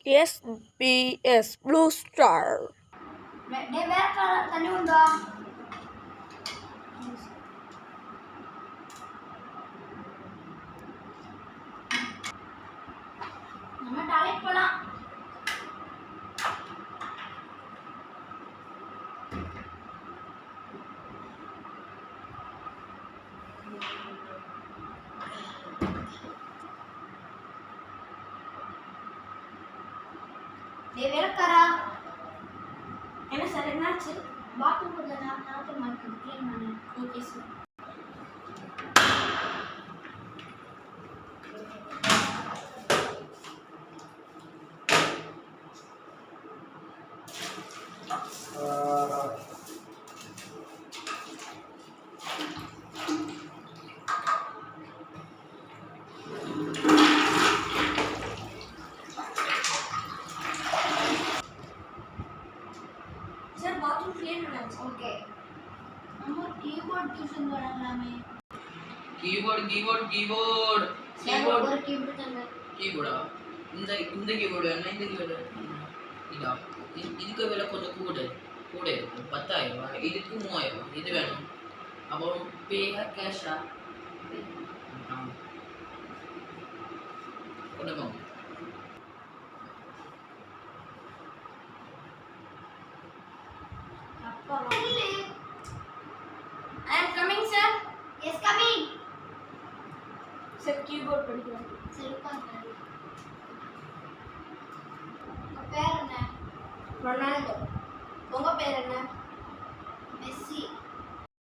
SBS Blue Star. வேற தண்ணி உண்டா? நம்ம டாய்லெட் போலாம். வேறக்காரா என்ன சார் என்னாச்சு? பாத்ரூம் கொஞ்ச நேரத்துக்கு மாற்றி க்ளீன் பண்ணு. Okay sir. Sir bathroom clean பண்ணாச்சு. ஓகே. நம்ம கீபோர்ட் டியூஷன் வரலாமே. கீபோர்ட் ஒரு கீபோர்ட் தாங்க. கீபோர்டா? இந்த கீபோர்டு என்ன? இந்த கீபோர்டு இதா? இதுக்கு விலை கொஞ்சம் கூட இருக்கும். 10,000. இதுக்கு 3,000. இது வேணும். அப்போ பேயா கேஷா? கொண்டு போங்க. அப்பா I am coming sir. Yes coming. Sir keyboard படிக்கிறேன். சரி உட்காருங்க. உங்க பேர் என்ன? ரொனால்டோ. உங்க பேர் என்ன? மெஸ்ஸி.